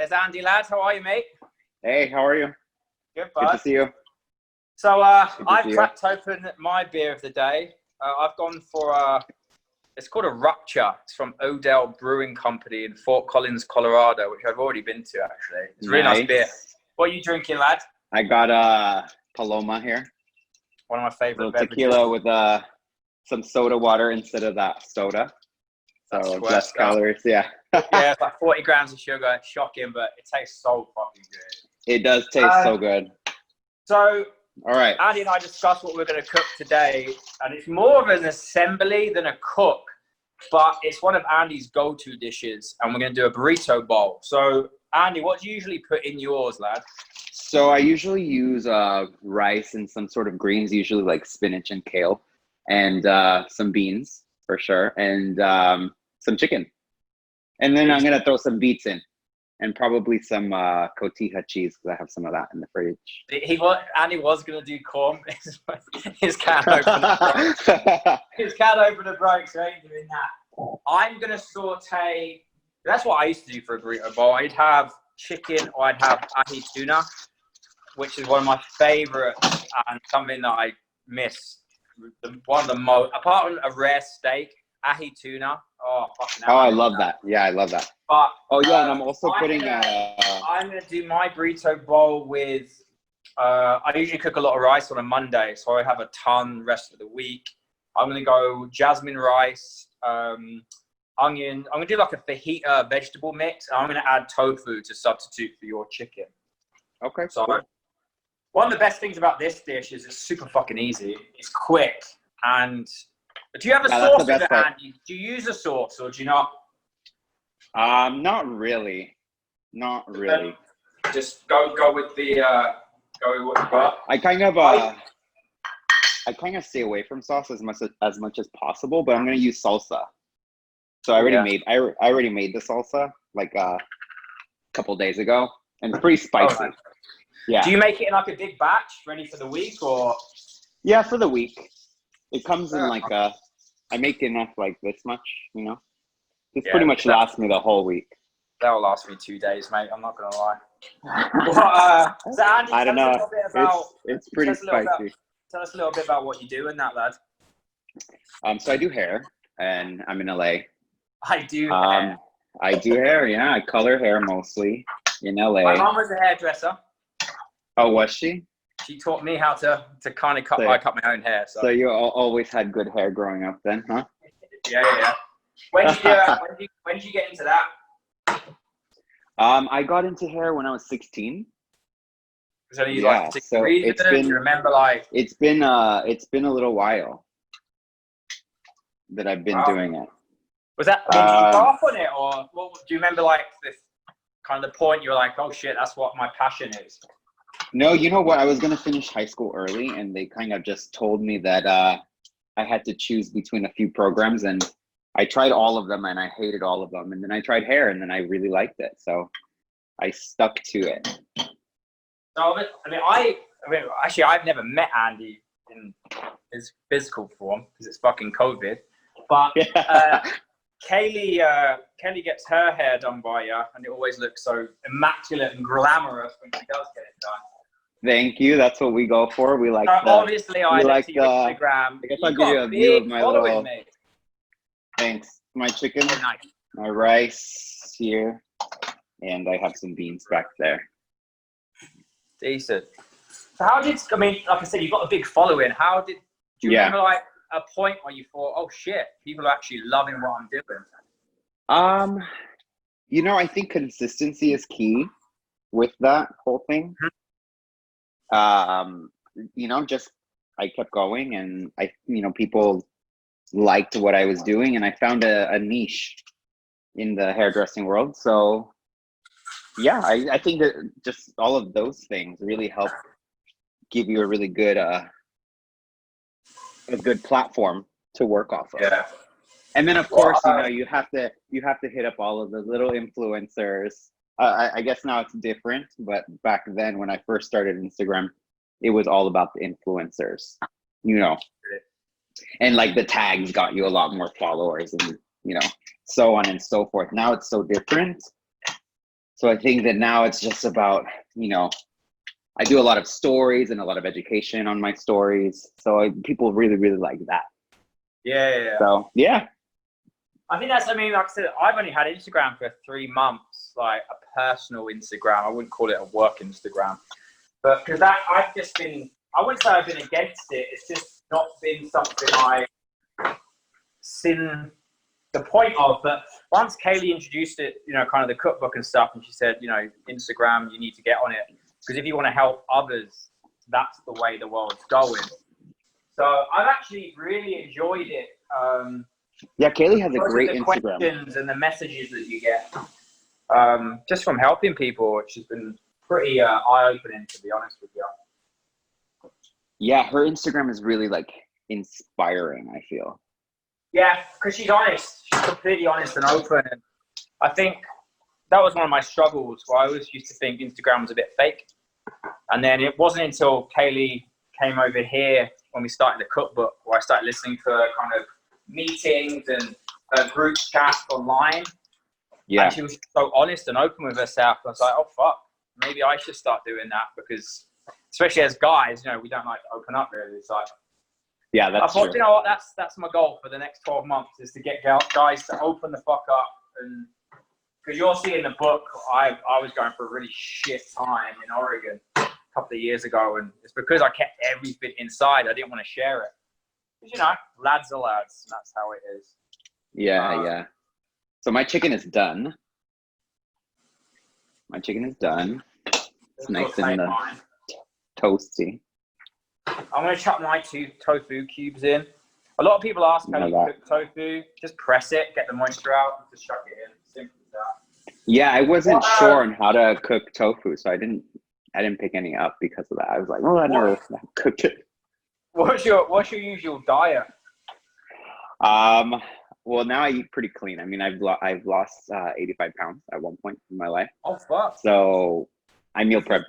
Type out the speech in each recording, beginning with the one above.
There's Andy, lad. How are you, mate? Hey, how are you? Good, Good bud. to see you. So I've see you. cracked open my beer of the day. I've gone for it's called a Rupture. It's from Odell Brewing Company in Fort Collins, Colorado, which I've already been to, actually. It's a really nice beer. What are you drinking, lad? I got Paloma here. One of my favorite beverages. Tequila with some soda water instead of that soda. So less calories, yeah. Yeah, it's like 40 grams of sugar. It's shocking, but it tastes so fucking good. It does taste so good. So, all right, Andy and I discussed what we're going to cook today, and it's more of an assembly than a cook, but it's one of Andy's go-to dishes, and we're going to do a burrito bowl. So, Andy, what do you usually put in yours, lad? So I usually use rice and some sort of greens, usually like spinach and kale, and some beans for sure, and some chicken. And then I'm going to throw some beets in. And probably some cotija cheese because I have some of that in the fridge. Andy was gonna do corn. His can opened. His can opened broke, so I ain't doing that. I'm gonna saute. That's what I used to do for a burrito bowl. I'd have chicken or I'd have ahi tuna, which is one of my favorites and something that I miss. One of the most, apart from a rare steak, ahi tuna. Oh, fucking hell. Oh, I love that. Yeah, I love that. But and I'm also putting. I'm gonna do my burrito bowl with. I usually cook a lot of rice on a Monday, so I have a ton rest of the week. I'm gonna go jasmine rice, onion. I'm gonna do like a fajita vegetable mix. I'm gonna add tofu to substitute for your chicken. Okay. So one of the best things about this dish is it's super fucking easy. It's quick. And do you have a sauce with it, Andy? Do you use a sauce or do you not? Not really. Not really. Just go with the go with what you got. I kind of stay away from sauce as much as possible, but I'm gonna use salsa. So I already made the salsa like a couple days ago, and it's pretty spicy. Oh, yeah. Do you make it in like a big batch, ready for the week, or? Yeah, for the week. It comes in like I make enough like this much, you know. This pretty much lasts me the whole week. That'll last me 2 days, mate. I'm not gonna lie. So Andy, I don't know. It's pretty spicy. Tell us a little bit about what you do in that, lad. So I do hair, and I'm in LA. I do hair. I do hair. Yeah, I color hair mostly in LA. My mom was a hairdresser. Oh, was she? She taught me how to kind of cut my own hair. So you always had good hair growing up then, huh? Yeah. When did you get into that? I got into hair when I was 16. So you like particular reason? Do you remember like? It's been a little while that I've been doing it. Was that? Did you go off on it, or what? Do you remember like this kind of the point you were like, oh shit, that's what my passion is? No, you know what? I was gonna finish high school early, and they kind of just told me that I had to choose between a few programs, and I tried all of them, and I hated all of them. And then I tried hair, and then I really liked it, so I stuck to it. So actually, I've never met Andy in his physical form because it's fucking COVID. But Kelly gets her hair done by you, and it always looks so immaculate and glamorous when she does get it done. Thank you. That's what we go for. We like. Obviously, I like your Instagram. I guess I'll give you a view of my little. Mate. Thanks. My chicken, nice. My rice here, and I have some beans back there. Decent. So like I said, you've got a big following. Do you remember like a point where you thought, oh shit, people are actually loving what I'm doing? I think consistency is key with that whole thing. Just I kept going, and people liked what I was doing, and I found a niche in the hairdressing world. So yeah, I think that just all of those things really help give you a really good a good platform to work off of. Yeah. And then of course, you have to hit up all of the little influencers. I guess now it's different, but back then when I first started Instagram, it was all about the influencers, and like the tags got you a lot more followers, and so on and so forth. Now it's so different. So I think that now it's just about, I do a lot of stories and a lot of education on my stories. So people really, really like that. Yeah. So, yeah. I think that's, like I said, I've only had Instagram for 3 months, like a personal Instagram. I wouldn't call it a work Instagram. But because I've just been, I wouldn't say I've been against it. It's just not been something I've seen the point of. But once Kaylee introduced it, kind of the cookbook and stuff, and she said, Instagram, you need to get on it. Because if you want to help others, that's the way the world's going. So I've actually really enjoyed it. Yeah, Kaylee has a great the Instagram. Questions and the messages that you get just from helping people, which has been pretty eye-opening, to be honest with you. Yeah, her Instagram is really like inspiring, I feel. Yeah, because she's honest. She's completely honest and open. And I think that was one of my struggles, where I always used to think Instagram was a bit fake. And then it wasn't until Kaylee came over here when we started the cookbook, where I started listening to her kind of meetings and group chats online. Yeah. And she was so honest and open with herself. I was like, oh, fuck, maybe I should start doing that, because especially as guys, we don't like to open up really. It's like, yeah, that's I thought, true. you know what, that's my goal for the next 12 months, is to get guys to open the fuck up. And because you'll see in the book, I was going through a really shit time in Oregon a couple of years ago, and it's because I kept everything inside. I didn't want to share it. Because, lads are lads, and that's how it is. Yeah. So my chicken is done. It's nice and toasty. I'm going to chuck my 2 tofu cubes in. A lot of people ask how you cook tofu. Just press it, get the moisture out, and just chuck it in. Simple as that. Yeah, I wasn't sure on how to cook tofu, so I didn't pick any up because of that. I was like, I never cooked it. What's your usual diet? Well, now I eat pretty clean. I mean, I've lost 85 pounds at one point in my life. Oh, fuck. So I meal prep.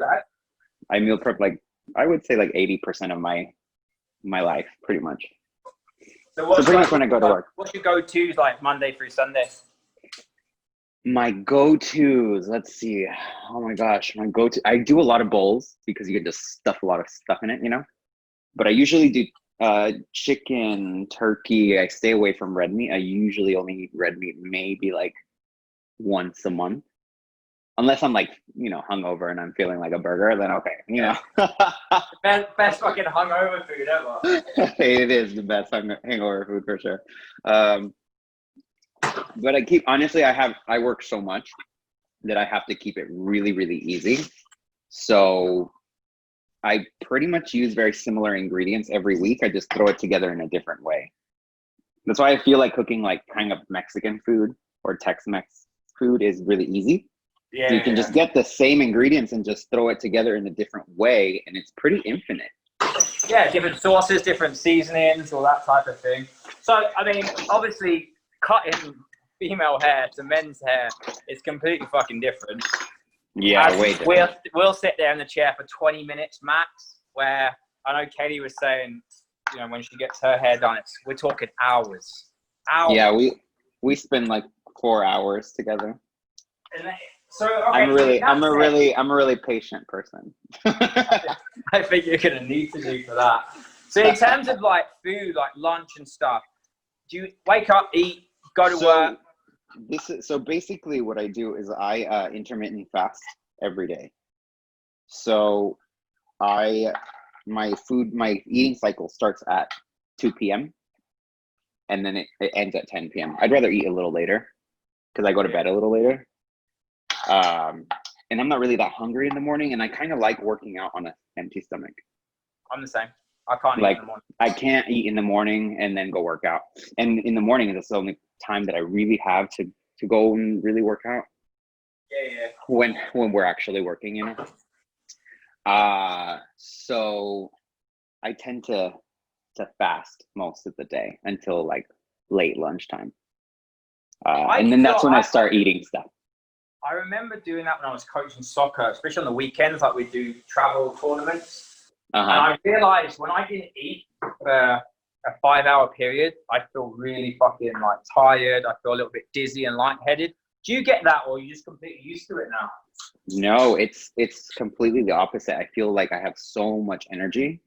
I meal prep like, I would say like 80% of my life, pretty much. So pretty much when I go to work. What's your go-tos like Monday through Sunday? My go-tos, let's see. Oh my gosh, I do a lot of bowls because you can just stuff a lot of stuff in it, But I usually do chicken, turkey. I stay away from red meat. I usually only eat red meat maybe like once a month. Unless I'm like, hungover and I'm feeling like a burger, then okay, Best fucking hungover food ever. It is the best hangover food for sure. But I work so much that I have to keep it really, really easy. So I pretty much use very similar ingredients every week. I just throw it together in a different way. That's why I feel like cooking like kind of Mexican food or Tex-Mex food is really easy. Yeah, so you can just get the same ingredients and just throw it together in a different way, and it's pretty infinite. Yeah, different sauces, different seasonings, all that type of thing. So, I mean, obviously, cutting female hair to men's hair is completely fucking different. Yeah, way different. We'll sit there in the chair for 20 minutes max, where I know Katie was saying, when she gets her hair done, we're talking hours. Yeah, we spend like 4 hours together. So I'm a really patient person. I think you're gonna need to do for that. So in terms of like food, like lunch and stuff, do you wake up, eat, go to work? So basically what I do is I intermittent fast every day. So my eating cycle starts at 2 p.m. and then it ends at 10 p.m. I'd rather eat a little later because I go to bed a little later. And I'm not really that hungry in the morning, and I kind of like working out on an empty stomach. I'm the same. I can't eat in the morning. I can't eat in the morning and then go work out. And in the morning, that's the only time that I really have to go and really work out. Yeah. When we're actually working, So I tend to fast most of the day until like late lunchtime. And then that's when I start eating stuff. I remember doing that when I was coaching soccer, especially on the weekends, like we do travel tournaments. And I realized when I didn't eat for a 5-hour period, I feel really fucking like tired. I feel a little bit dizzy and lightheaded. Do you get that, or are you just completely used to it now? No, it's completely the opposite. I feel like I have so much energy.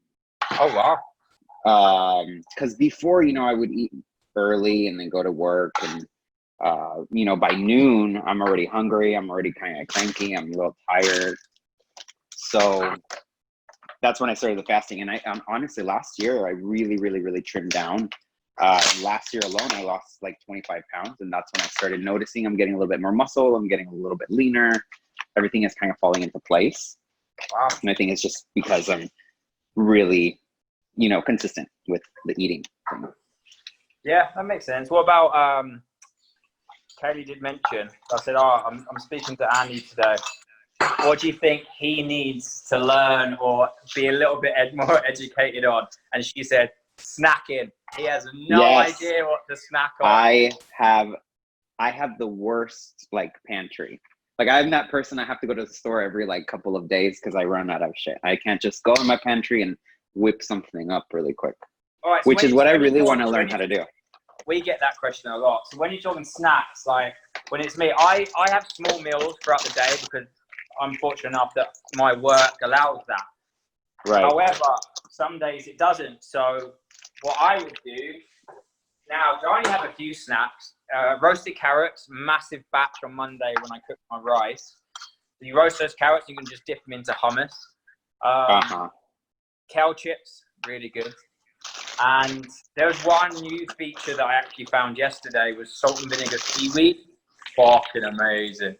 Oh wow. Because before, I would eat early and then go to work, and by noon I'm already hungry. I'm already kind of cranky. I'm a little tired. So that's when I started the fasting. And I honestly, last year I really, really, really trimmed down. Last year alone, I lost like 25 pounds, and that's when I started noticing I'm getting a little bit more muscle. I'm getting a little bit leaner. Everything is kind of falling into place. Wow. And I think it's just because I'm really, consistent with the eating. Yeah, that makes sense. What about Kelly did mention, I said, I'm speaking to Andy today. What do you think he needs to learn or be a little bit more educated on? And she said, snacking. He has no idea what to snack on. I have the worst pantry. I'm that person. I have to go to the store every couple of days because I run out of shit. I can't just go in my pantry and whip something up really quick. All right, so which is what I really want to learn how to do. We get that question a lot. So when you're talking snacks, when it's me, I have small meals throughout the day because I'm fortunate enough that my work allows that. Right. However, some days it doesn't. So what I would do now, I only have a few snacks. Roasted carrots, massive batch on Monday when I cook my rice. So you roast those carrots, you can just dip them into hummus. Kale chips, really good. And there was one new feature that I actually found yesterday was salt and vinegar seaweed. Fucking amazing.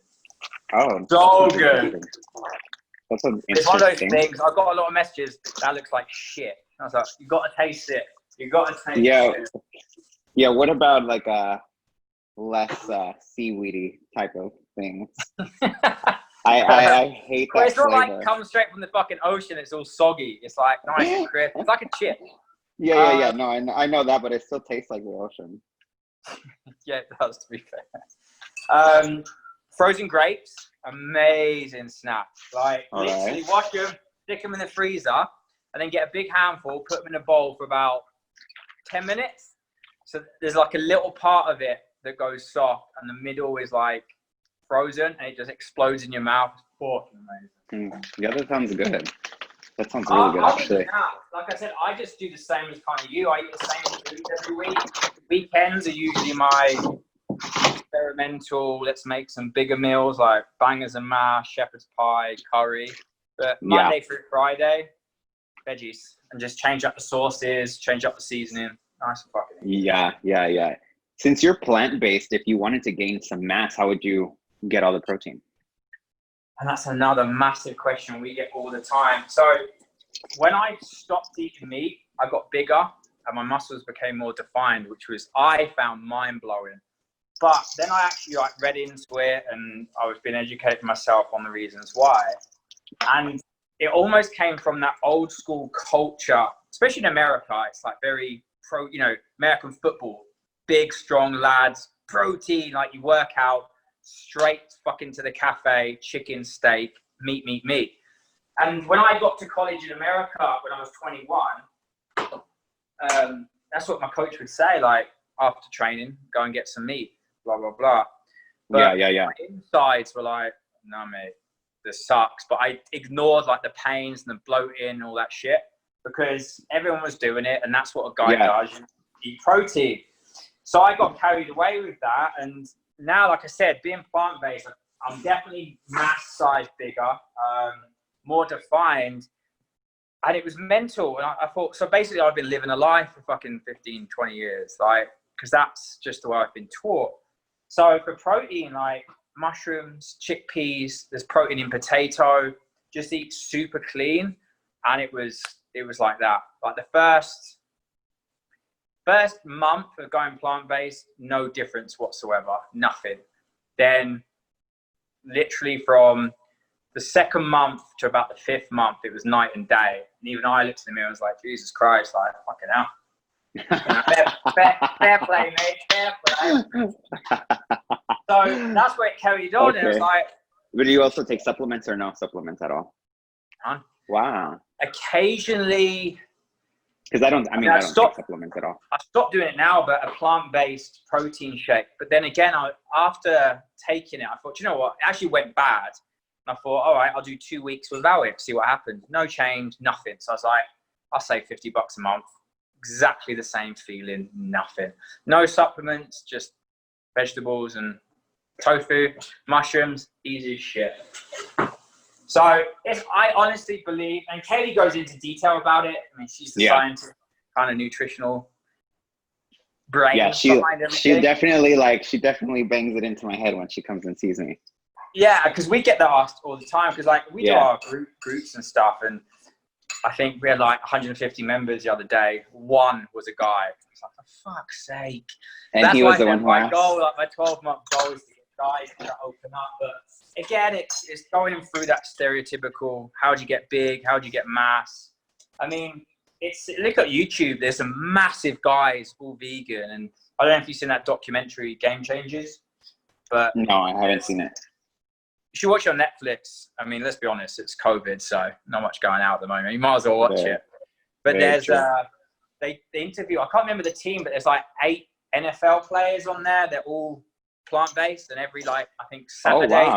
Oh, so good. That's an it's one of those things. I got a lot of messages that looks like shit. I was like, you got to taste it. You got to taste it. Yeah. What about a less seaweedy type of things? I hate that. It's not flavor. comes straight from the fucking ocean. It's all soggy. It's nice and crisp. It's like a chip. Yeah. No, I know that, but it still tastes like the ocean. Yeah, it does, to be fair. Frozen grapes, amazing snack. Literally wash them, stick them in the freezer, and then get a big handful, put them in a bowl for about 10 minutes. So there's a little part of it that goes soft, and the middle is frozen, and it just explodes in your mouth. It's fucking amazing. Yeah, that sounds good. That sounds really good, actually. Like I said, I just do the same as kind of you. I eat the same food every week. Weekends are usually my experimental, let's make some bigger meals like bangers and mash, shepherd's pie, curry. But Monday through Friday, veggies. And just change up the sauces, change up the seasoning. Nice and fucking easy. Yeah. Since you're plant-based, if you wanted to gain some mass, how would you get all the protein? And that's another massive question we get all the time. So when I stopped eating meat, I got bigger and my muscles became more defined, which I found mind-blowing. But then I actually read into it, and I was being educated myself on the reasons why. And it almost came from that old school culture, especially in America. It's very American football, big, strong lads, protein, you work out, straight fucking to the cafe, chicken, steak, meat. And when I got to college in America when I was 21, that's what my coach would say, after training, go and get some meat, blah, blah, blah. But yeah. my insides were no, mate, this sucks. But I ignored the pains and the bloating and all that shit because everyone was doing it, and that's what a guy does. You eat protein. So I got carried away with that, and now, like I said, being plant-based, I'm definitely mass size bigger, more defined, and it was mental. And I thought, so basically I've been living a life for fucking 15, 20 years, because that's just the way I've been taught. So for protein, mushrooms, chickpeas, there's protein in potato, just eat super clean. And it was like that. The first month of going plant-based, no difference whatsoever, nothing. Then literally from the second month to about the fifth month, it was night and day. And even I looked in the mirror and was like, Jesus Christ, fucking hell. Fair play, mate, fair play. So that's where it carried on. Okay. And it was but do you also take supplements or no supplements at all? None. Wow. Occasionally, Because I don't take supplements at all. I stopped doing it now, but a plant-based protein shake. But then again, after taking it, I thought, you know what? It actually went bad. And I thought, all right, I'll do 2 weeks without it, see what happens. No change, nothing. So I was like, I'll save $50 a month. Exactly the same feeling, nothing. No supplements, just vegetables and tofu, mushrooms, easy as shit. So if I honestly believe, and Kaylee goes into detail about it. I mean, she's the scientist, kind of nutritional brain. Yeah, she definitely bangs it into my head when she comes and sees me. Yeah, because we get that asked all the time. Because like we do our groups and stuff, and I think we had like 150 members the other day. One was a guy. It's like, for fuck's sake. And that's he was the one who asked. Goal, like my 12-month goal is to get guys to open up, but again, it's going through that stereotypical, how do you get big? How do you get mass? I mean, look at YouTube. There's some massive guys, all vegan. And I don't know if you've seen that documentary, Game Changers. But no, I haven't seen it. You should watch it on Netflix. I mean, let's be honest, it's COVID, so not much going out at the moment. You might as well watch it. But there's, they interview, I can't remember the team, but there's like 8 NFL players on there. They're all plant-based, and every, like, I think Saturday,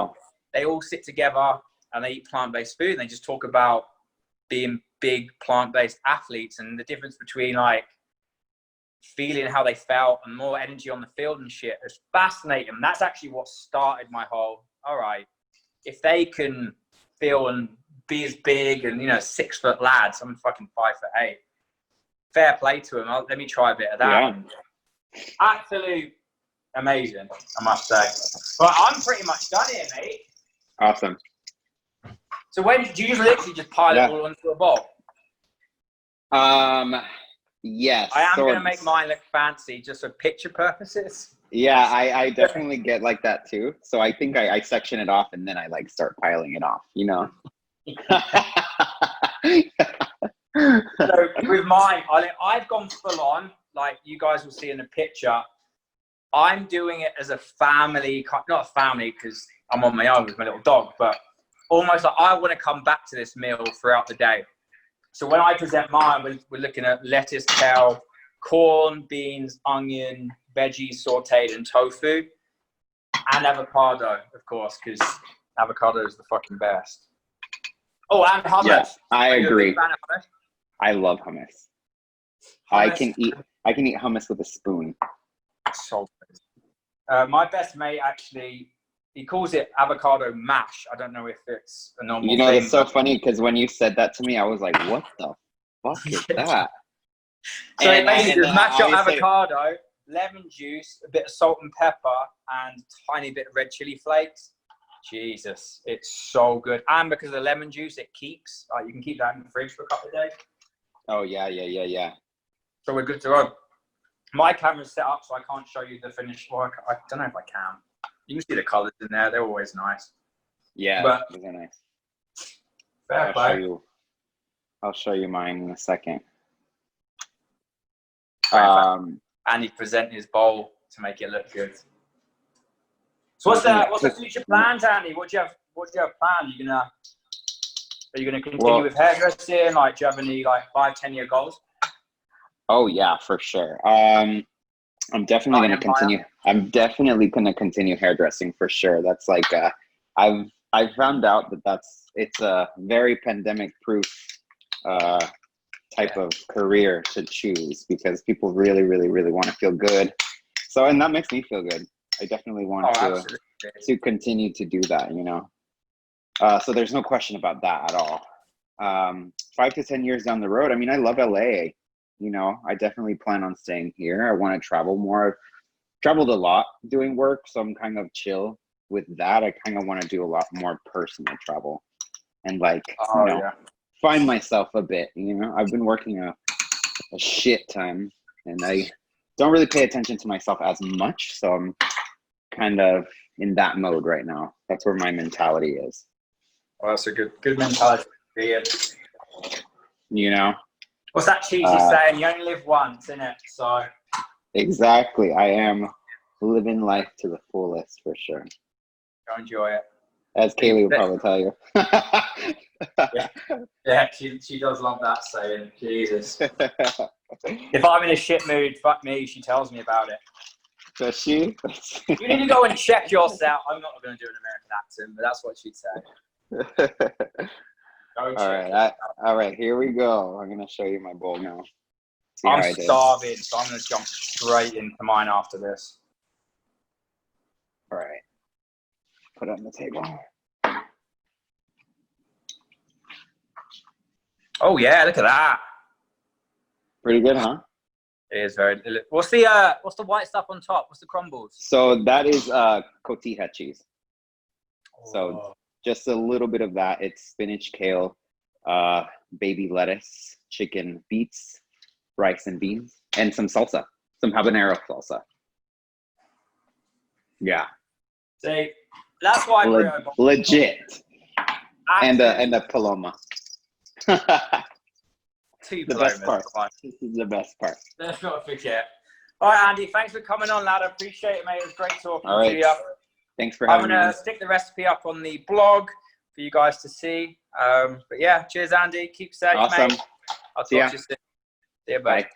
they all sit together and they eat plant-based food, and they just talk about being big plant-based athletes and the difference between like feeling how they felt and more energy on the field and shit. It's fascinating. That's actually what started my whole, all right, if they can feel and be as big and, 6 foot lads, I'm fucking 5'8". Fair play to them. Let me try a bit of that. Yeah. Absolute amazing, I must say. But I'm pretty much done here, mate. Awesome. So when do you just literally just pile it all onto a bowl? Yes. I am going to make mine look fancy just for picture purposes. Yeah, I definitely get like that too. So I think I section it off and then I like start piling it off, So with mine, I've gone full on, like you guys will see in the picture. I'm doing it as a family, not a family because I'm on my own with my little dog, but almost like I want to come back to this meal throughout the day. So when I present mine, we're looking at lettuce, kale, corn, beans, onion, veggies sauteed, and tofu, and avocado, of course, because avocado is the fucking best. Oh, and hummus. Yes, I agree. Are you a big fan of hummus? I love hummus. I can eat hummus with a spoon. So good. My best mate actually, he calls it avocado mash. I don't know if it's a normal thing. It's so funny because when you said that to me, I was like, what the fuck is that? So basically, mash up avocado, lemon juice, a bit of salt and pepper, and a tiny bit of red chili flakes. Jesus, it's so good. And because of the lemon juice, it keeps. You can keep that in the fridge for a couple of days. Oh, yeah. So we're good to go. My camera's set up, so I can't show you the finished work. I don't know if I can. You can see the colors in there. They're always nice. Yeah, those are nice. Fair play. I'll show you mine in a second. And he present his bowl to make it look good. So what's the future plans, Andy? What do you have planned? Are you gonna continue with hairdressing? Like, do you have any 5-10 year goals? Oh yeah, for sure. I'm definitely gonna continue. I'm definitely gonna continue hairdressing for sure. That's like I've found out it's a very pandemic proof type of career to choose because people really, really, really want to feel good. So, and that makes me feel good. I definitely want to continue to do that, So there's no question about that at all. 5 to 10 years down the road, I mean, I love LA. I definitely plan on staying here. I want to travel more. I've traveled a lot doing work, so I'm kind of chill with that. I kind of want to do a lot more personal travel and find myself a bit. I've been working a shit ton, and I don't really pay attention to myself as much. So I'm kind of in that mode right now. That's where my mentality is. Well, that's a good mentality. What's that cheesy saying? You only live once, innit? So exactly. I am living life to the fullest for sure. Go enjoy it. As Kaylee would probably tell you. Yeah. Yeah, she does love that saying. Jesus. If I'm in a shit mood, fuck me, she tells me about it. Does she? You need to go and check yourself. I'm not going to do an American accent, but that's what she'd say. All right, here we go. I'm gonna show you my bowl now. See how I'm I did. starving, so I'm going to jump straight into mine after this. All right, put it on the table. Oh yeah, look at that. Pretty good, huh? It is very. What's the white stuff on top? What's the crumbles? So that is cotija cheese. Oh. So just a little bit of that. It's spinach, kale, baby lettuce, chicken, beets, rice and beans, and some salsa, some habanero salsa. Yeah. See, that's why Burrito legit. And a paloma. Two the palomas. best part. This is the best part. Let's not forget. All right, Andy, thanks for coming on, lad. I appreciate it, mate. It was great talking to you. Thanks for having me. I'm going to stick the recipe up on the blog for you guys to see. But yeah, cheers, Andy. Keep safe, awesome. mate. I'll talk to you soon. See you, bye.